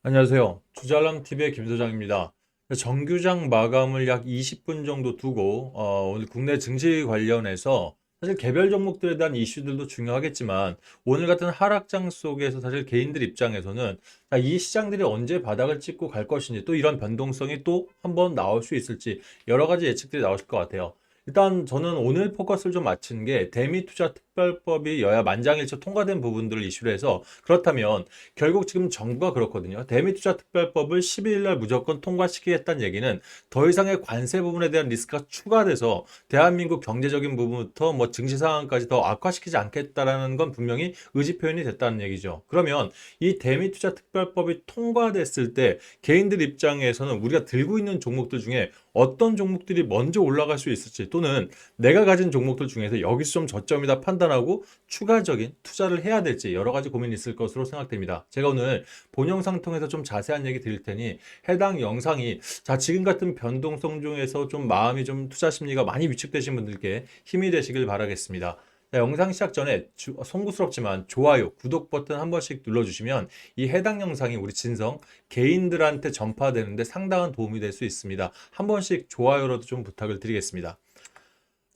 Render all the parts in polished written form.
안녕하세요. 투자알람TV의 김 소장입니다. 정규장 마감을 약 20분 정도 두고 오늘 국내 증시 관련해서 사실 개별 종목들에 대한 이슈들도 중요하겠지만 오늘 같은 하락장 속에서 사실 개인들 입장에서는 이 시장들이 언제 바닥을 찍고 갈 것인지 또 이런 변동성이 또 한번 나올 수 있을지 여러 가지 예측들이 나오실 것 같아요. 일단 저는 오늘 포커스를 좀 맞춘 게 대미 투자 특별법이 여야 만장일치 통과된 부분들을 이슈로 해서 그렇다면 결국 지금 정부가 그렇거든요. 대미투자 특별법을 12일 날 무조건 통과시키겠다는 얘기는 더 이상의 관세 부분에 대한 리스크가 추가돼서 대한민국 경제적인 부분부터 뭐 증시 상황까지 더 악화시키지 않겠다라는 건 분명히 의지 표현이 됐다는 얘기죠. 그러면 이 대미투자 특별법이 통과됐을 때 개인들 입장에서는 우리가 들고 있는 종목들 중에 어떤 종목들이 먼저 올라갈 수 있을지 또는 내가 가진 종목들 중에서 여기서 좀 저점이다 판단하고 추가적인 투자를 해야 될지 여러 가지 고민이 있을 것으로 생각됩니다. 제가 오늘 본 영상 통해서 좀 자세한 얘기 드릴 테니 해당 영상이 지금 같은 변동성 중에서 좀 마음이 좀 투자 심리가 많이 위축되신 분들께 힘이 되시길 바라겠습니다. 영상 시작 전에 송구스럽지만 좋아요, 구독 버튼 한 번씩 눌러주시면 이 해당 영상이 우리 진성 개인들한테 전파되는데 상당한 도움이 될 수 있습니다. 한 번씩 좋아요로도 좀 부탁을 드리겠습니다.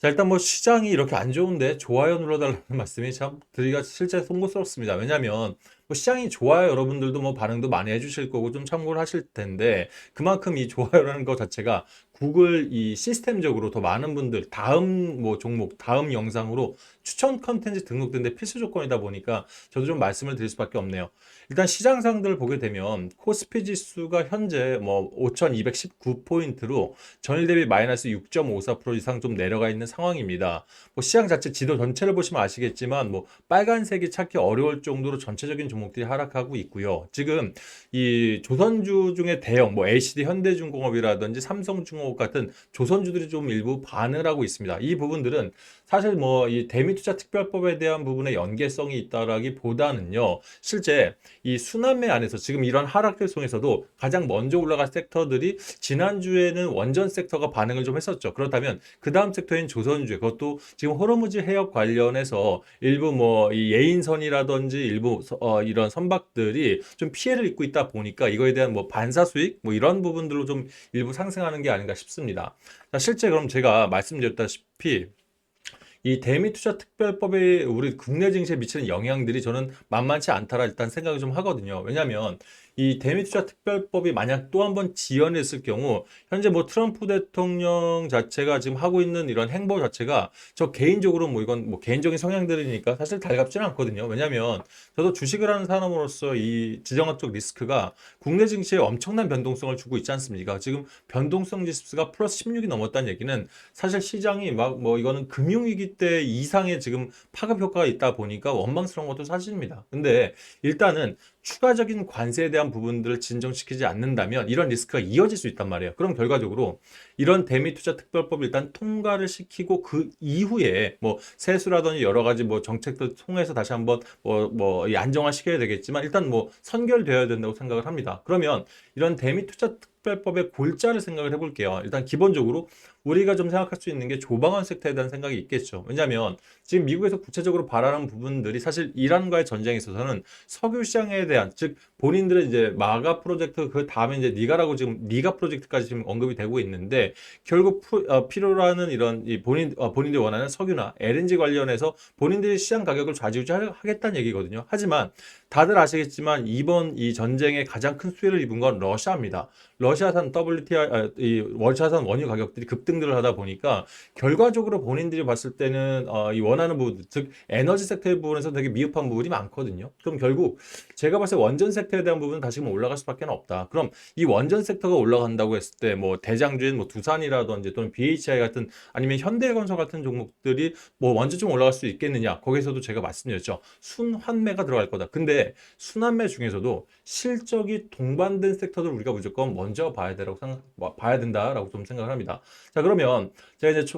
일단 뭐 시장이 이렇게 안 좋은데 좋아요 눌러달라는 말씀이 참 드리기가 실제 송구스럽습니다. 왜냐하면 뭐 시장이 좋아요 여러분들도 뭐 반응도 많이 해주실 거고 좀 참고를 하실 텐데 그만큼 이 좋아요라는 것 자체가 구글 이 시스템적으로 더 많은 분들 다음 뭐 종목 다음 영상으로 추천 컨텐츠 등록되는데 필수 조건이다 보니까 저도 좀 말씀을 드릴 수밖에 없네요. 일단 시장 상들을 보게 되면 코스피 지수가 현재 뭐 5,219포인트로 전일 대비 마이너스 6.54% 이상 좀 내려가 있는 상황입니다. 뭐 시장 자체 지도 전체를 보시면 아시겠지만 뭐 빨간색이 찾기 어려울 정도로 전체적인 종목들이 하락하고 있고요. 지금 이 조선주 중에 대형 뭐 LCD 현대중공업이라든지 삼성중공업 같은 조선주들이 좀 일부 반응을 하고 있습니다. 이 부분들은 사실 뭐 이 대미투자 특별법에 대한 부분에 연계성이 있다라기보다는요. 실제 이 순환매 안에서 지금 이런 하락들 속에서도 가장 먼저 올라갈 섹터들이 지난주에는 원전 섹터가 반응을 좀 했었죠. 그렇다면 그 다음 섹터인 조선주 그것도 지금 호르무즈 해역 관련해서 일부 뭐 이 예인선이라든지 일부 이런 선박들이 좀 피해를 입고 있다 보니까 이거에 대한 뭐 반사 수익 뭐 이런 부분들로 좀 일부 상승하는 게 아닌가 싶습니다. 실제 그럼 제가 말씀드렸다시피 이 대미투자 특별법이 우리 국내 증시에 미치는 영향들이 저는 만만치 않다라 일단 생각을 좀 하거든요. 왜냐하면 이 대미투자 특별법이 만약 또 한 번 지연했을 경우 현재 뭐 트럼프 대통령 자체가 지금 하고 있는 이런 행보 자체가 저 개인적으로 뭐 이건 뭐 개인적인 성향들이니까 사실 달갑지는 않거든요. 왜냐하면 저도 주식을 하는 사람으로서 이 지정학적 리스크가 국내 증시에 엄청난 변동성을 주고 있지 않습니까? 지금 변동성 지수가 플러스 16이 넘었다는 얘기는 사실 시장이 막 뭐 이거는 금융위기 때 이상의 지금 파급 효과가 있다 보니까 원망스러운 것도 사실입니다. 근데 일단은 추가적인 관세에 대한 부분들을 진정시키지 않는다면 이런 리스크가 이어질 수 있단 말이에요. 그럼 결과적으로 이런 대미투자 특별법을 일단 통과를 시키고 그 이후에 뭐 세수라든지 여러 가지 뭐 정책들 통해서 다시 한번 뭐 안정화시켜야 되겠지만 일단 뭐 선결되어야 된다고 생각을 합니다. 그러면 이런 대미투자 특별법의 골자를 생각을 해볼게요. 일단 기본적으로 우리가 좀 생각할 수 있는 게 조방원 섹터에 대한 생각이 있겠죠. 왜냐하면 지금 미국에서 구체적으로 바라는 부분들이 사실 이란과의 전쟁에 있어서는 석유 시장에 대한 즉 본인들의 이제 마가 프로젝트 그 다음에 이제 니가라고 지금 니가 프로젝트까지 지금 언급이 되고 있는데 결국 필요로 하는 이런 이 본인들이 원하는 석유나 LNG 관련해서 본인들이 시장 가격을 좌지우지하겠다는 얘기거든요. 하지만 다들 아시겠지만 이번 이 전쟁의 가장 큰 수혜를 입은 건 러시아입니다. 러시아산 WTI 이 러시아산 원유 가격들이 급등들을 하다 보니까 결과적으로 본인들이 봤을 때는 이 원하는 부분 즉 에너지 섹터의 부분에서 되게 미흡한 부분이 많거든요. 그럼 결국 제가 봤을 때 원전 섹터에 대한 부분은 다시금 올라갈 수밖에 없다. 그럼 이 원전 섹터가 올라간다고 했을 때 뭐 대장주인 뭐 두산이라든지 또는 BHI 같은 아니면 현대건설 같은 종목들이 뭐 먼저 좀 올라갈 수 있겠느냐? 거기서도 제가 말씀드렸죠. 순환매가 들어갈 거다. 근데 순환매 중에서도 실적이 동반된 섹터들 우리가 무조건 먼저 봐야 된다라고 좀 생각을 합니다. 자, 그러면 제가 이제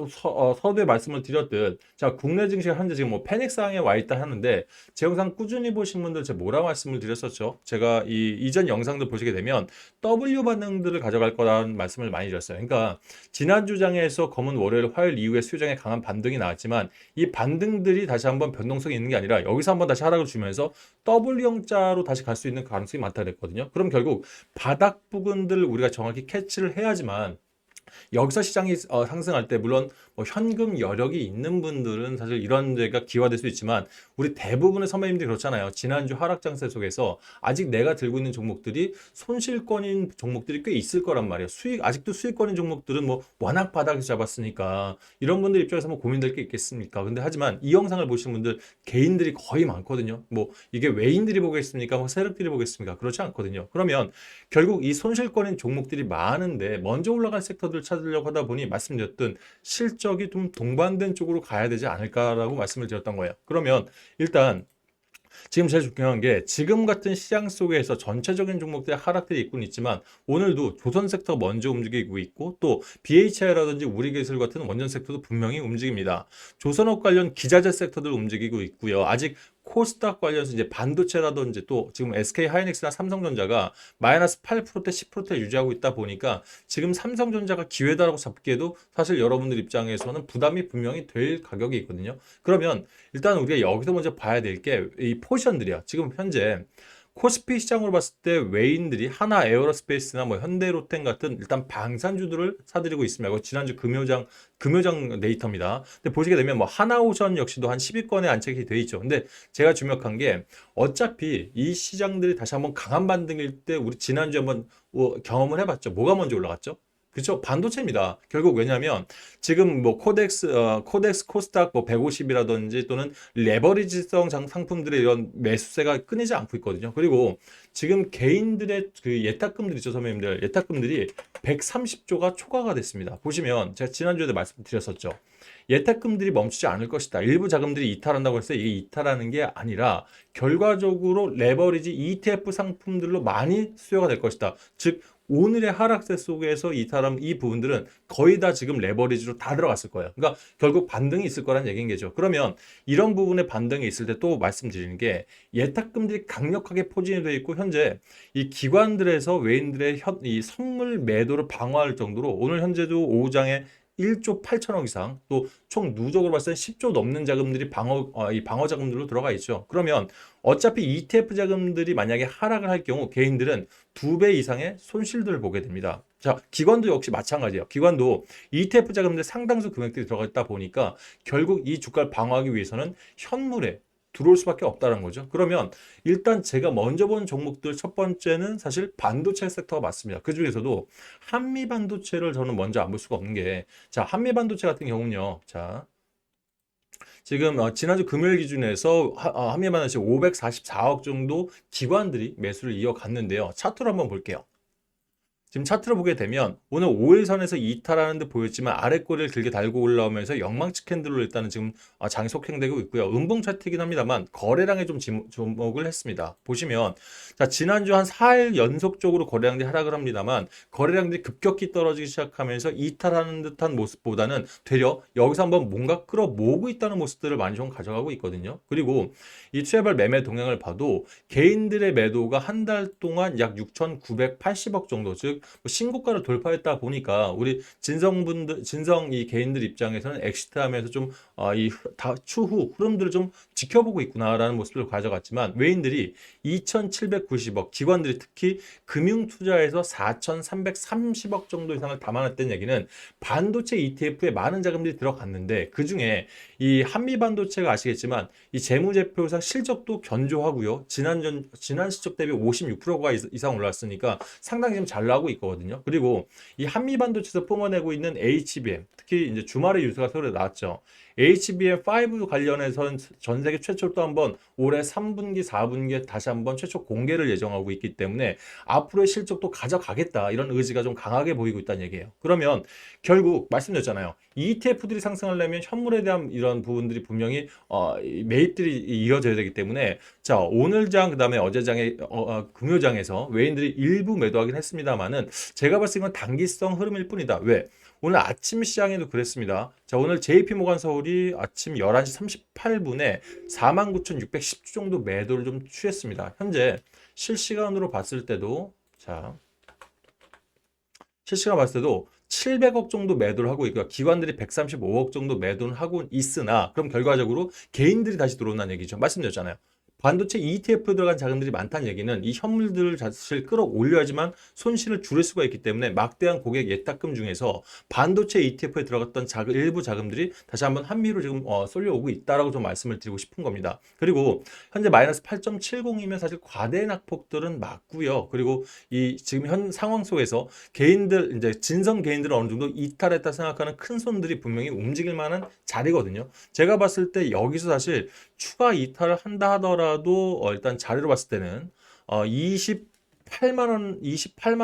서두에 말씀을 드렸듯 국내 증시가 현재 지금 뭐 패닉 상황에 와 있다 하는데 제 영상 꾸준히 보신 분들 제가 뭐라 말씀을 드렸었죠. 제가 이 이전 영상들 보시게 되면 W 반응들을 가져갈 거라는 말씀을 많이 드렸어요. 그러니까 지난주 장에서 검은 월요일, 화요일 이후에 수요장에 강한 반등이 나왔지만 이 반등들이 다시 한번 변동성이 있는 게 아니라 여기서 한번 다시 하락을 주면서 선물형자로 다시 갈 수 있는 가능성이 많다 그랬거든요. 그럼 결국 바닥 부근들을 우리가 정확히 캐치를 해야지만 여기서 시장이 상승할 때 물론 뭐 현금 여력이 있는 분들은 사실 이런 데가 기화될 수 있지만 우리 대부분의 선배님들이 그렇잖아요. 지난주 하락 장세 속에서 아직 내가 들고 있는 종목들이 손실권인 종목들이 꽤 있을 거란 말이에요. 아직도 수익권인 종목들은 뭐 워낙 바닥에서 잡았으니까 이런 분들 입장에서 뭐 고민될 게 있겠습니까? 근데 하지만 이 영상을 보시는 분들 개인들이 거의 많거든요. 뭐 이게 외인들이 보겠습니까? 뭐 세력들이 보겠습니까? 그렇지 않거든요. 그러면 결국 이 손실권인 종목들이 많은데 먼저 올라갈 섹터들을 찾으려고 하다 보니 말씀드렸던 실적이 좀 동반된 쪽으로 가야 되지 않을까라고 말씀을 드렸던 거예요. 그러면 일단 지금 제일 중요한 게 지금 같은 시장 속에서 전체적인 종목들의 하락들이 있긴 있지만 오늘도 조선 섹터 먼저 움직이고 있고 또 BHI라든지 우리기술 같은 원전 섹터도 분명히 움직입니다. 조선업 관련 기자재 섹터들 움직이고 있고요. 아직 코스닥 관련해서 이제 반도체라든지 또 지금 SK 하이닉스나 삼성전자가 마이너스 8%대 10%대 유지하고 있다 보니까 지금 삼성전자가 기회다라고 잡기에도 사실 여러분들 입장에서는 부담이 분명히 될 가격이 있거든요. 그러면 일단 우리가 여기서 먼저 봐야 될 게 이 포지션들이야. 지금 현재 코스피 시장으로 봤을 때 외인들이 하나 에어로스페이스나 뭐 현대로템 같은 일단 방산주들을 사들이고 있습니다. 이거 지난주 금요장 데이터입니다. 근데 보시게 되면 뭐 하나오션 역시도 한 10위권에 안착이 돼 있죠. 근데 제가 주목한 게 어차피 이 시장들이 다시 한번 강한 반등일 때 우리 지난주에 한번 경험을 해봤죠. 뭐가 먼저 올라갔죠? 그렇죠. 반도체입니다. 결국 왜냐하면 지금 뭐 코덱스 코스닥 뭐 150이라든지 또는 레버리지성 상품들의 이런 매수세가 끊이지 않고 있거든요. 그리고 지금 개인들의 그 예탁금들 있죠, 선배님들. 예탁금들이 130조가 초과가 됐습니다. 보시면 제가 지난주에도 말씀드렸었죠. 예탁금들이 멈추지 않을 것이다. 일부 자금들이 이탈한다고 해서 이게 이탈하는 게 아니라 결과적으로 레버리지 ETF 상품들로 많이 수요가 될 것이다. 즉 오늘의 하락세 속에서 이탈한 이 부분들은 거의 다 지금 레버리지로 다 들어갔을 거예요. 그러니까 결국 반등이 있을 거란 얘기인 거죠. 그러면 이런 부분에 반등이 있을 때 또 말씀드리는 게 예탁금들이 강력하게 포진이 되어 있고 현재 이 기관들에서 외인들의 이 선물 매도를 방어할 정도로 오늘 현재도 오후장에 1조 8천억 이상 또 총 누적으로 봤을 때 10조 넘는 자금들이 이 방어 자금들로 들어가 있죠. 그러면 어차피 ETF 자금들이 만약에 하락을 할 경우 개인들은 2배 이상의 손실들을 보게 됩니다. 자, 기관도 역시 마찬가지예요. 기관도 ETF 자금들 상당수 금액들이 들어가 있다 보니까 결국 이 주가를 방어하기 위해서는 현물에 들어올 수밖에 없다는 거죠. 그러면 일단 제가 먼저 본 종목들 첫 번째는 사실 반도체 섹터가 맞습니다. 그 중에서도 한미 반도체를 저는 먼저 안 볼 수가 없는 게, 자, 한미 반도체 같은 경우는요. 자, 지금 지난주 금요일 기준에서 한미 반도체 544억 정도 기관들이 매수를 이어갔는데요. 차트로 한번 볼게요. 지금 차트를 보게 되면 오늘 5일선에서 이탈하는 듯 보였지만 아래 꼬리를 길게 달고 올라오면서 영망치 캔들로 일단은 지금 장이 속행되고 있고요. 음봉 차트이긴 합니다만 거래량에 좀 주목을 했습니다. 보시면 자, 지난주 한 4일 연속적으로 거래량들이 하락을 합니다만 거래량들이 급격히 떨어지기 시작하면서 이탈하는 듯한 모습보다는 되려 여기서 한번 뭔가 끌어모으고 있다는 모습들을 많이 좀 가져가고 있거든요. 그리고 이 투자별 매매 동향을 봐도 개인들의 매도가 한 달 동안 약 6,980억 정도, 즉 신고가를 돌파했다 보니까 우리 진성 이 개인들 입장에서는 엑시트하면서 좀 이 추후 흐름들을 좀 지켜보고 있구나라는 모습을 가져갔지만 외인들이 2,790억, 기관들이 특히 금융 투자에서 4,330억 정도 이상을 담아냈다는 얘기는 반도체 ETF에 많은 자금들이 들어갔는데 그 중에 이 한미 반도체가 아시겠지만 이 재무제표상 실적도 견조하고요. 지난 실적 대비 56%가 이상 올랐으니까 상당히 좀 잘 나오고 있거든요. 그리고 이 한미 반도체에서 뿜어내고 있는 HBM, 특히 이제 주말에 뉴스가 새로 나왔죠. HBM5 관련해서는 전 세계 최초로 또 한번 올해 3분기, 4분기에 다시 한번 최초 공개를 예정하고 있기 때문에 앞으로의 실적도 가져가겠다 이런 의지가 좀 강하게 보이고 있다는 얘기예요. 그러면 결국 말씀드렸잖아요. ETF들이 상승하려면 현물에 대한 이런 부분들이 분명히 매입들이 이어져야 되기 때문에 자, 오늘장 그다음에 어제장에 금요장에서 외인들이 일부 매도하긴 했습니다만은 제가 봤을 때 이건 단기성 흐름일 뿐이다. 왜? 오늘 아침 시장에도 그랬습니다. 자, 오늘 JP모간 서울이 아침 11시 38분에 49,610주 정도 매도를 좀 취했습니다. 현재 실시간으로 봤을 때도 자, 실시간 봤을 때도 700억 정도 매도를 하고 있고요. 기관들이 135억 정도 매도를 하고 있으나 그럼 결과적으로 개인들이 다시 들어온다는 얘기죠. 말씀드렸잖아요. 반도체 ETF 들어간 자금들이 많다는 얘기는 이 현물들을 사실 끌어올려야지만 손실을 줄일 수가 있기 때문에 막대한 고객 예탁금 중에서 반도체 ETF에 들어갔던 일부 자금들이 다시 한번 한미로 지금 쏠려오고 있다라고 좀 말씀을 드리고 싶은 겁니다. 그리고 현재 마이너스 8.70이면 사실 과대 낙폭들은 맞고요. 그리고 이 지금 현 상황 속에서 개인들 이제 진성 개인들은 어느 정도 이탈했다 생각하는 큰 손들이 분명히 움직일 만한 자리거든요. 제가 봤을 때 여기서 사실 추가 이탈을 한다 하더라도 일단 자리로 봤을 때는 28만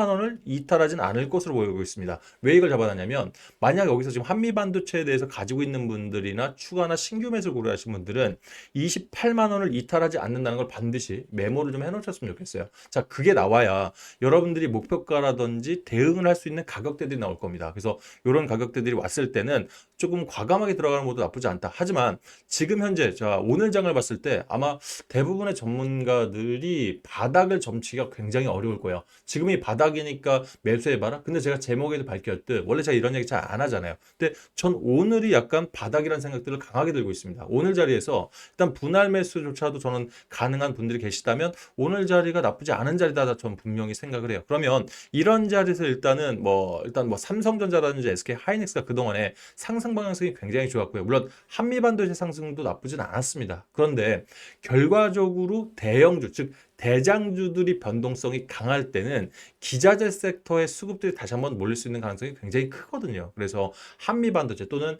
원을 이탈하진 않을 것으로 보이고 있습니다. 왜 이걸 잡아놨냐면 만약 여기서 지금 한미 반도체에 대해서 가지고 있는 분들이나 추가나 신규 매수를 고려하신 분들은 28만 원을 이탈하지 않는다는 걸 반드시 메모를 좀 해놓으셨으면 좋겠어요. 자, 그게 나와야 여러분들이 목표가라든지 대응을 할 수 있는 가격대들이 나올 겁니다. 그래서 이런 가격대들이 왔을 때는 조금 과감하게 들어가는 것도 나쁘지 않다. 하지만 지금 현재 자 오늘 장을 봤을 때 아마 대부분의 전문가들이 바닥을 점치기가 굉장히 어려울 거예요. 지금이 바닥이니까 매수해봐라. 근데 제가 제목에도 밝혔듯 원래 제가 이런 얘기 잘 안 하잖아요. 근데 전 오늘이 약간 바닥이라는 생각들을 강하게 들고 있습니다. 오늘 자리에서 일단 분할 매수조차도 저는 가능한 분들이 계시다면 오늘 자리가 나쁘지 않은 자리다 저는 분명히 생각을 해요. 그러면 이런 자리에서 일단 뭐 삼성전자라든지 SK 하이닉스가 그동안에 상승 방향성이 굉장히 좋았고요. 물론 한미 반도체 상승도 나쁘진 않았습니다. 그런데 결과적으로 대형주 즉 대장주들이 변동성이 강할 때는 기자재 섹터의 수급들이 다시 한번 몰릴 수 있는 가능성이 굉장히 크거든요. 그래서 한미 반도체 또는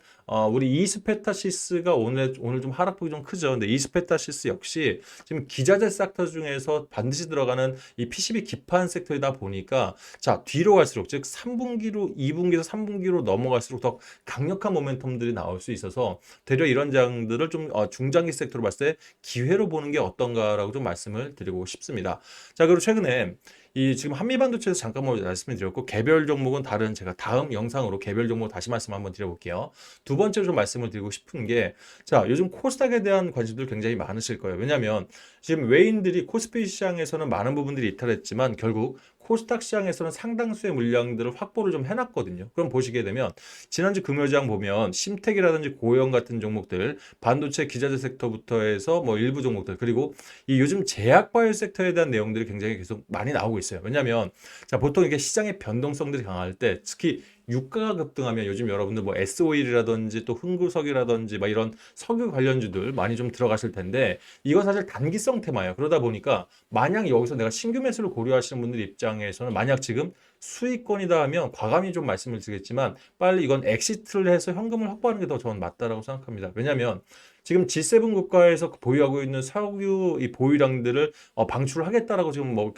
우리 이스페타시스가 오늘 좀 하락폭이 좀 크죠. 근데 이스페타시스 역시 지금 기자재 섹터 중에서 반드시 들어가는 이 PCB 기판 섹터이다 보니까 자 뒤로 갈수록 즉 3분기로 2분기에서 3분기로 넘어갈수록 더 강력한 모멘텀들이 나올 수 있어서 되려 이런 장들을 좀 중장기 섹터로 봤을 때 기회로 보는 게 어떤가라고 좀 말씀을 드리고 싶습니다. 자, 그리고 최근에 이 지금 한미반도체에서 잠깐 말씀을 드렸고 개별 종목은 다른 제가 다음 영상으로 개별 종목 다시 말씀 한번 드려볼게요. 두 번째로 좀 말씀을 드리고 싶은 게 자, 요즘 코스닥에 대한 관심들 굉장히 많으실 거예요. 왜냐하면 지금 외인들이 코스피 시장에서는 많은 부분들이 이탈했지만 결국 코스닥 시장에서는 상당수의 물량들을 확보를 좀 해놨거든요. 그럼 보시게 되면 지난주 금요장 보면 심텍이라든지 고영 같은 종목들, 반도체 기자재 섹터부터 해서 뭐 일부 종목들 그리고 이 요즘 제약바이오 섹터에 대한 내용들이 굉장히 계속 많이 나오고 있어요. 왜냐하면 자 보통 이게 시장의 변동성들이 강할 때 특히 유가가 급등하면 요즘 여러분들 뭐 S-오일이라든지 또 흥구석이라든지 막 이런 석유 관련주들 많이 좀 들어가실 텐데 이건 사실 단기성 테마예요. 그러다 보니까 만약 여기서 내가 신규 매수를 고려하시는 분들 입장에서는 만약 지금 수익권이다 하면 과감히 좀 말씀을 드리겠지만 빨리 이건 엑시트를 해서 현금을 확보하는 게 더 저는 맞다라고 생각합니다. 왜냐하면 지금 G7 국가에서 보유하고 있는 석유 이 보유량들을 방출을 하겠다라고 지금 뭐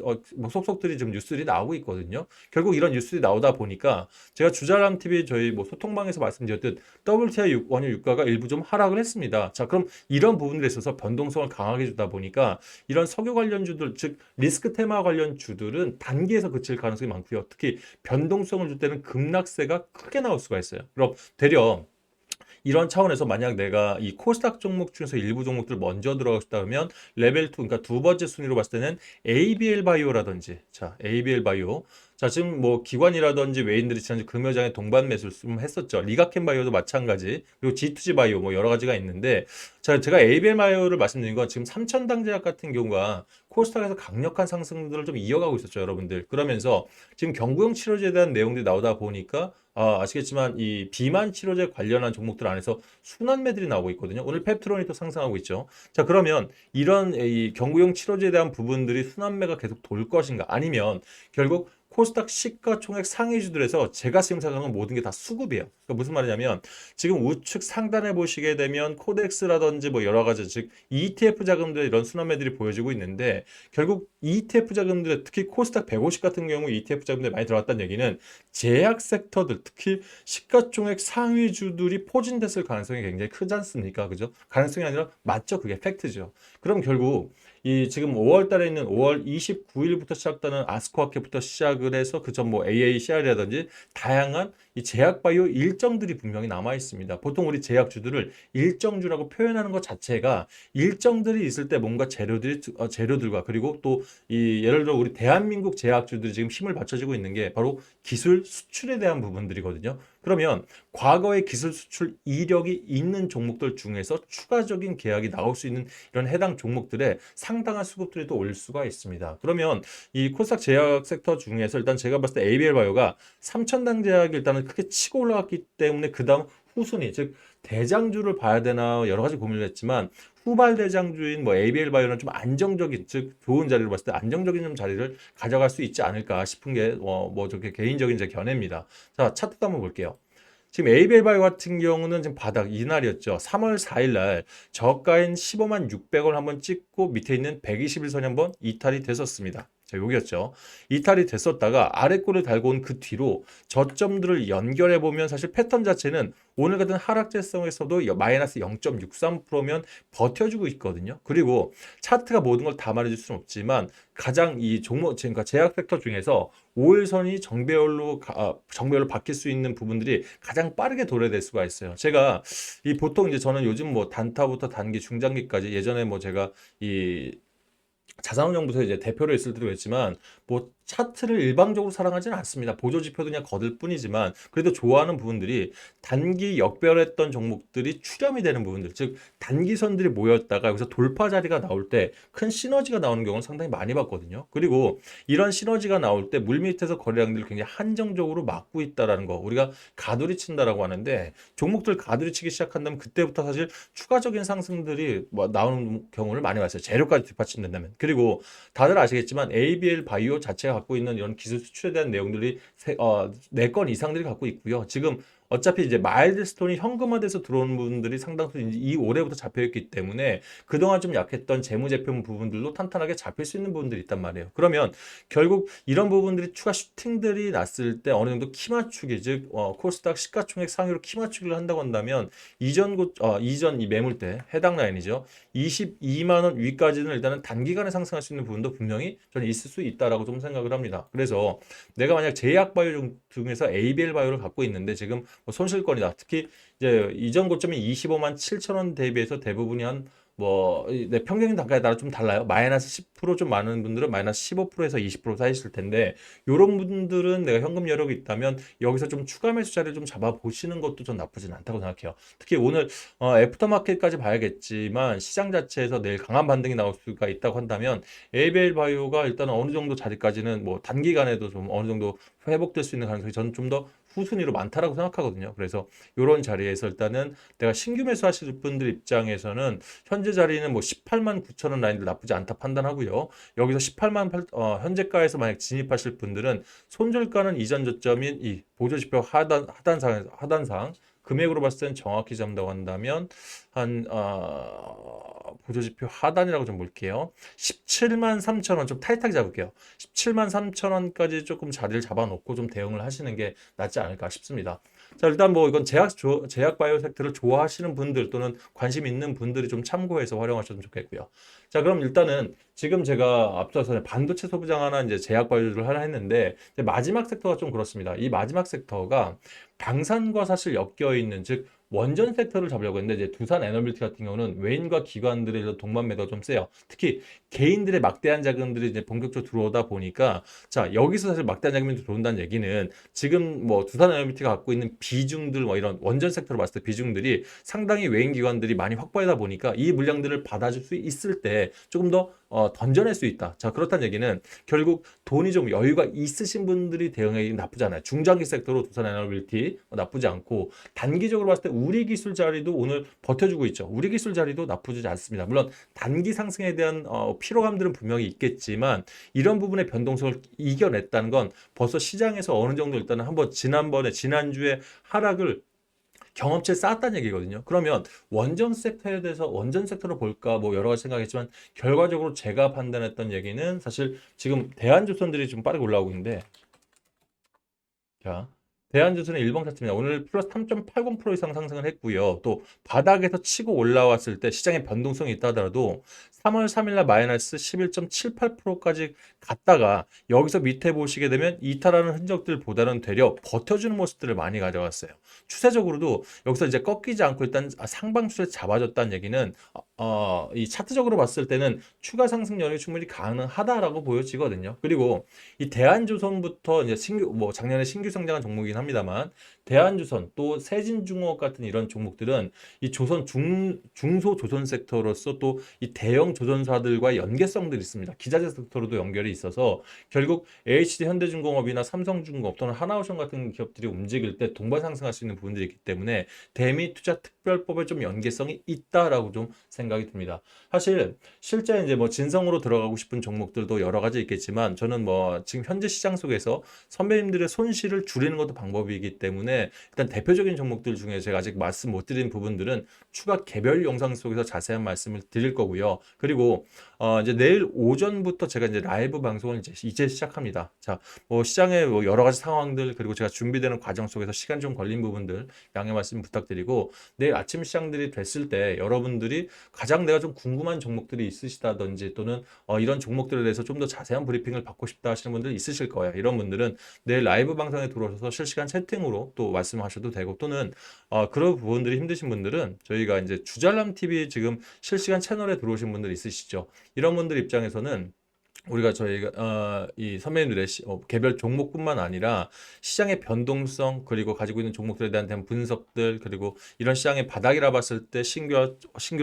속속들이 지금 뉴스들이 나오고 있거든요. 결국 이런 뉴스들이 나오다 보니까 제가 주잘람 TV 저희 뭐 소통방에서 말씀드렸듯 WTI 원유 유가가 일부 좀 하락을 했습니다. 자, 그럼 이런 부분들에 있어서 변동성을 강하게 주다 보니까 이런 석유 관련주들 즉 리스크 테마 관련 주들은 단기에서 그칠 가능성이 많고요. 특히 변동성을 줄 때는 급락세가 크게 나올 수가 있어요. 그럼 되려 이런 차원에서 만약 내가 이 코스닥 종목 중에서 일부 종목들 먼저 들어가고 싶다 그러면 레벨 2 그러니까 두 번째 순위로 봤을 때는 ABL 바이오라든지 자 ABL 바이오 자 지금 뭐 기관이라든지 외인들이 지난주 금요장에 동반 매수를 좀 했었죠. 리가켄 바이오도 마찬가지 그리고 G2G 바이오 뭐 여러 가지가 있는데 자 제가 ABL 바이오를 말씀드린 건 지금 삼천당제약 같은 경우가 코스닥에서 강력한 상승들을 좀 이어가고 있었죠, 여러분들. 그러면서 지금 경구용 치료제에 대한 내용들이 나오다 보니까 아시겠지만 이 비만 치료제 관련한 종목들 안에서 순환매들이 나오고 있거든요. 오늘 펩트론이 또 상승하고 있죠. 자, 그러면 이런 이 경구용 치료제에 대한 부분들이 순환매가 계속 돌 것인가? 아니면 결국 코스닥 시가총액 상위주들에서 제가 지금 생각하는 모든 게 다 수급이에요. 그러니까 무슨 말이냐면 지금 우측 상단에 보시게 되면 코덱스라든지 뭐 여러 가지 즉 ETF 자금들 이런 순환매들이 보여지고 있는데 결국 ETF 자금들 특히 코스닥 150 같은 경우 ETF 자금들이 많이 들어왔다는 얘기는 제약 섹터들 특히 시가총액 상위주들이 포진됐을 가능성이 굉장히 크지 않습니까? 그죠? 가능성이 아니라 맞죠? 그게 팩트죠. 그럼 결국 이 지금 5월 달에 있는 5월 29일부터 시작되는 아스코아켓부터 시작을 해서 그전 뭐 AACR이라든지 다양한 이 제약바이오 일정들이 분명히 남아 있습니다. 보통 우리 제약주들을 일정주라고 표현하는 것 자체가 일정들이 있을 때 뭔가 재료들과 그리고 또 이 예를 들어 우리 대한민국 제약주들이 지금 힘을 받쳐지고 있는 게 바로 기술 수출에 대한 부분들이거든요. 그러면 과거의 기술 수출 이력이 있는 종목들 중에서 추가적인 계약이 나올 수 있는 이런 해당 종목들에 상당한 수급들이 또 올 수가 있습니다. 그러면 이 코스닥 제약 섹터 중에서 일단 제가 봤을 때 ABL 바이오가 3천당 제약이 일단은 크게 치고 올라갔기 때문에 그 다음 후순위 즉 대장주를 봐야 되나 여러 가지 고민을 했지만 후발 대장주인 뭐 ABL 바이오는 좀 안정적인 즉 좋은 자리를 봤을 때 안정적인 좀 자리를 가져갈 수 있지 않을까 싶은 게 뭐 저게 개인적인 제 견해입니다. 자 차트도 한번 볼게요. 지금 ABL 바이오 같은 경우는 지금 바닥 이날이었죠. 3월 4일 날 저가인 15만 600원 한번 찍고 밑에 있는 121선이 한번 이탈이 됐었습니다. 자, 여기였죠. 이탈이 됐었다가 아래 꼬리를 달고 온 그 뒤로 저점들을 연결해 보면 사실 패턴 자체는 오늘 같은 하락재성에서도 마이너스 0.63%면 버텨주고 있거든요. 그리고 차트가 모든 걸 다 말해줄 수는 없지만 가장 이 종목, 그러니까 제약 섹터 중에서 5일선이 정배열로 바뀔 수 있는 부분들이 가장 빠르게 도래될 수가 있어요. 제가 이 보통 이제 저는 요즘 뭐 단타부터 단기, 중장기까지 예전에 뭐 제가 이 자산운용부터 이제 대표로 있을 때도 했지만 뭐 차트를 일방적으로 사랑하지는 않습니다. 보조 지표도 그냥 거들 뿐이지만 그래도 좋아하는 부분들이 단기 역별했던 종목들이 출렴이 되는 부분들 즉 단기선들이 모였다가 여기서 돌파 자리가 나올 때 큰 시너지가 나오는 경우는 상당히 많이 봤거든요. 그리고 이런 시너지가 나올 때 물밑에서 거래량들을 굉장히 한정적으로 막고 있다라는 거 우리가 가두리 친다라고 하는데 종목들 가두리 치기 시작한다면 그때부터 사실 추가적인 상승들이 뭐 나오는 경우를 많이 봤어요. 재료까지 뒷받침된다면. 그리고 다들 아시겠지만 ABL 바이오 자체가 갖고 있는 이런 기술 수출에 대한 내용들이 4건 이상들이 갖고 있고요. 지금 어차피 이제 마일드스톤이 현금화돼서 들어오는 부분들이 상당수 이제 이 올해부터 잡혀있기 때문에 그동안 좀 약했던 재무제표 부분들도 탄탄하게 잡힐 수 있는 부분들이 있단 말이에요. 그러면 결국 이런 부분들이 추가 슈팅들이 났을 때 어느 정도 키 맞추기 즉 코스닥 시가총액 상위로 키 맞추기를 한다고 한다면 이전 이 매물대 해당 라인이죠. 22만 원 위까지는 일단은 단기간에 상승할 수 있는 부분도 분명히 저는 있을 수 있다라고 좀 생각을 합니다. 그래서 내가 만약 제약바이오 중에서 ABL 바이오를 갖고 있는데 지금 뭐 손실권이다. 특히 이제 이전 고점이 25만 7천 원 대비해서 대부분이 한 내 평균 단가에 따라 좀 달라요. 마이너스 10%좀 많은 분들은 마이너스 15%에서 20% 사이실 텐데 이런 분들은 내가 현금 여력이 있다면 여기서 좀 추가 매수 자리를 좀 잡아 보시는 것도 전 나쁘진 않다고 생각해요. 특히 오늘 애프터마켓까지 봐야겠지만 시장 자체에서 내일 강한 반등이 나올 수가 있다고 한다면 ABL 바이오가 일단 어느 정도 자리까지는 뭐 단기간에도 좀 어느 정도 회복될 수 있는 가능성이 저는 좀 더 후순위로 많다라고 생각하거든요. 그래서 이런 자리에서 일단은 내가 신규 매수하실 분들 입장에서는 현재 자리는 뭐 18만 9천 원 라인도 나쁘지 않다 판단하고요. 여기서 18만 현재가에서 만약 진입하실 분들은 손절가는 이전 저점인 이 보조지표 하단상 금액으로 봤을 때는 정확히 잡는다고 한다면 한 보조지표 하단이라고 좀 볼게요. 17만 3천 원 좀 타이트하게 잡을게요. 17만 3천 원까지 조금 자리를 잡아놓고 좀 대응을 하시는 게 낫지 않을까 싶습니다. 자 일단 뭐 이건 제약 바이오 섹터를 좋아하시는 분들 또는 관심 있는 분들이 좀 참고해서 활용하셔도 좋겠고요. 자 그럼 일단은 지금 제가 앞서서 반도체 소비장 하나 이제 제약 바이오를 하나 했는데 이제 마지막 섹터가 좀 그렇습니다. 이 마지막 섹터가 방산과 사실 엮여 있는 즉 원전 섹터를 잡으려고 했는데 이제 두산 에너빌티 같은 경우는 외인과 기관들의 동반 매도가 좀 세요. 특히 개인들의 막대한 자금들이 이제 본격적으로 들어오다 보니까 자 여기서 사실 막대한 자금이 들어온다는 얘기는 지금 뭐 두산 에너빌티가 갖고 있는 비중들 뭐 이런 원전 섹터로 봤을 때 비중들이 상당히 외인 기관들이 많이 확보하다 보니까 이 물량들을 받아줄 수 있을 때 조금 더 던져낼 수 있다. 자 그렇다는 얘기는 결국 돈이 좀 여유가 있으신 분들이 대응하기 나쁘지 않아요. 중장기 섹터로 두산 에너빌티 나쁘지 않고 단기적으로 봤을 때 우리 기술 자리도 오늘 버텨주고 있죠. 우리 기술 자리도 나쁘지 않습니다. 물론 단기 상승에 대한 피로감들은 분명히 있겠지만 이런 부분의 변동성을 이겨냈다는 건 벌써 시장에서 어느 정도 일단은 한번 지난주에 하락을 경험치를 쌓았다는 얘기거든요. 그러면 원전 섹터에 대해서 원전 섹터로 볼까 뭐 여러 가지 생각했지만 결과적으로 제가 판단했던 얘기는 사실 지금 대한조선들이 좀 빠르게 올라오고 있는데 자 대한주수는 일봉 차트입니다. 오늘 플러스 3.80% 이상 상승을 했고요. 또 바닥에서 치고 올라왔을 때 시장의 변동성이 있다 하더라도 3월 3일 날 마이너스 11.78%까지 갔다가 여기서 밑에 보시게 되면 이탈하는 흔적들보다는 되려 버텨주는 모습들을 많이 가져갔어요. 추세적으로도 여기서 이제 꺾이지 않고 일단 상방 추세 잡아줬다는 얘기는 이 차트적으로 봤을 때는 추가 상승 여력이 충분히 가능하다라고 보여지거든요. 그리고 이 대한조선부터 이제 작년에 신규 성장한 종목이긴 합니다만 대한조선 또 세진중공업 같은 이런 종목들은 이 중소 조선 섹터로서 또 이 대형 조선사들과 연계성들이 있습니다. 기자재 섹터로도 연결이 있어서 결국 HD 현대중공업이나 삼성중공업 또는 하나오션 같은 기업들이 움직일 때 동반 상승할 수 있는 부분들이 있기 때문에 대미 투자 특별법에 좀 연계성이 있다라고 좀 생각이 듭니다. 사실 실제 이제 뭐 진성으로 들어가고 싶은 종목들도 여러 가지 있겠지만 저는 뭐 지금 현재 시장 속에서 선배님들의 손실을 줄이는 것도 방법이기 때문에 일단 대표적인 종목들 중에 제가 아직 말씀 못 드린 부분들은 추가 개별 영상 속에서 자세한 말씀을 드릴 거고요. 그리고 이제 내일 오전부터 제가 이제 라이브 방송을 이제 시작합니다. 자, 뭐 시장의 뭐 여러 가지 상황들 그리고 제가 준비되는 과정 속에서 시간 좀 걸린 부분들 양해 말씀 부탁드리고 내일 아침 시장들이 됐을 때 여러분들이 가장 내가 좀 궁금한 종목들이 있으시다든지 또는 이런 종목들에 대해서 좀 더 자세한 브리핑을 받고 싶다 하시는 분들 있으실 거예요. 이런 분들은 내일 라이브 방송에 들어오셔서 실시간 채팅으로 또 말씀하셔도 되고 또는 그런 부분들이 힘드신 분들은 저희가 이제 주잘남 TV 지금 실시간 채널에 들어오신 분들 있으시죠. 이런 분들 입장에서는 우리가 저희가 이 선배님들의 개별 종목뿐만 아니라 시장의 변동성 그리고 가지고 있는 종목들에 대한 분석들 그리고 이런 시장의 바닥이라 봤을 때 신규로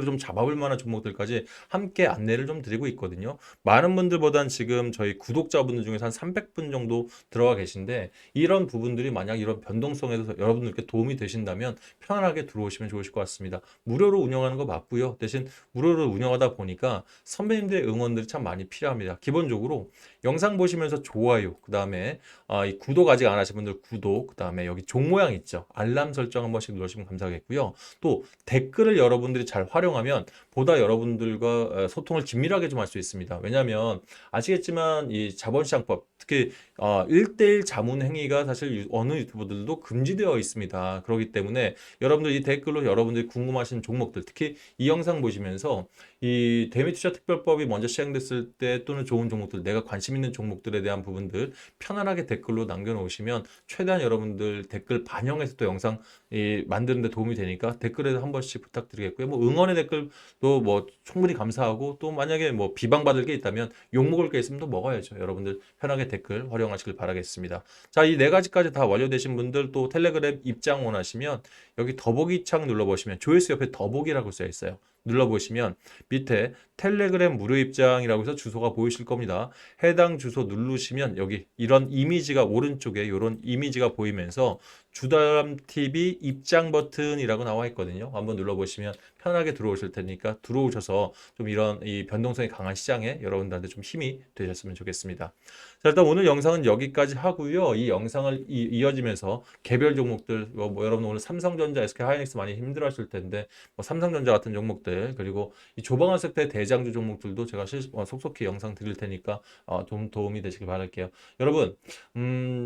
좀 잡아볼 만한 종목들까지 함께 안내를 좀 드리고 있거든요. 많은 분들보단 지금 저희 구독자분들 중에서 한 300분 정도 들어가 계신데 이런 부분들이 만약 이런 변동성에서 여러분들께 도움이 되신다면 편안하게 들어오시면 좋으실 것 같습니다. 무료로 운영하는 거 맞고요. 대신 무료로 운영하다 보니까 선배님들의 응원들이 참 많이 필요합니다. 기본적으로 영상 보시면서 좋아요, 그 다음에 이 구독 아직 안 하신 분들 구독, 그 다음에 여기 종 모양 있죠? 알람 설정 한 번씩 눌러주시면 감사하겠고요. 또 댓글을 여러분들이 잘 활용하면 보다 여러분들과 소통을 긴밀하게 좀 할 수 있습니다. 왜냐하면 아시겠지만 이 자본시장법 특히 1대1 자문 행위가 사실 어느 유튜버들도 금지되어 있습니다. 그렇기 때문에 여러분들 이 댓글로 여러분들이 궁금하신 종목들 특히 이 영상 보시면서 이 대미투자특별법이 먼저 시행됐을 때 또는 좋은 종목들 내가 관심 있는 종목들에 대한 부분들 편안하게 댓글로 남겨놓으시면 최대한 여러분들 댓글 반영해서 또 영상 만드는 데 도움이 되니까 댓글에 한 번씩 부탁드리겠고요. 뭐 응원의 댓글도 뭐 충분히 감사하고 또 만약에 뭐 비방받을 게 있다면 욕먹을 게 있으면 또 먹어야죠. 여러분들 편하게 댓글 활용하시길 바라겠습니다. 자, 이 네 가지까지 다 완료되신 분들 또 텔레그램 입장 원하시면 여기 더보기 창 눌러보시면 조회수 옆에 더보기라고 써 있어요. 눌러보시면 밑에 텔레그램 무료 입장이라고 해서 주소가 보이실 겁니다. 해당 주소 누르시면 여기 이런 이미지가 오른쪽에 이런 이미지가 보이면서 주담TV 입장 버튼이라고 나와 있거든요. 한번 눌러보시면 편하게 들어오실 테니까 들어오셔서 좀 이런 이 변동성이 강한 시장에 여러분들한테 좀 힘이 되셨으면 좋겠습니다. 자, 일단 오늘 영상은 여기까지 하고요. 이 영상을 이어지면서 개별 종목들 뭐 여러분 오늘 삼성전자, SK하이닉스 많이 힘들어하실 텐데 뭐 삼성전자 같은 종목들 그리고 이 조방한 섹터의 대장주 종목들도 제가 속속히 영상 드릴 테니까 좀 도움이 되시길 바랄게요. 여러분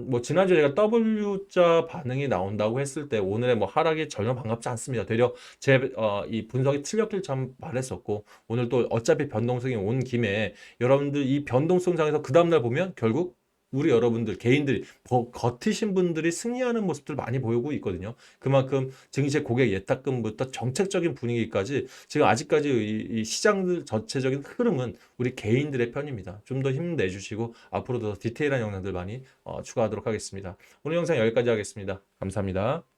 뭐 지난주에 제가 W자 반응이 나온다고 했을 때 오늘의 뭐 하락이 전혀 반갑지 않습니다. 되려 제 이 분석이 틀렸길 참 말했었고 오늘 또 어차피 변동성이 온 김에 여러분들 이 변동성장에서 그 다음날 보면 결국 우리 여러분들 개인들이 버티신 분들이 승리하는 모습들 많이 보이고 있거든요. 그만큼 증시의 고객 예탁금부터 정책적인 분위기까지 지금 아직까지 이 시장들 전체적인 흐름은 우리 개인들의 편입니다. 좀 더 힘내주시고 앞으로도 더 디테일한 영상들 많이 추가하도록 하겠습니다. 오늘 영상 여기까지 하겠습니다. 감사합니다.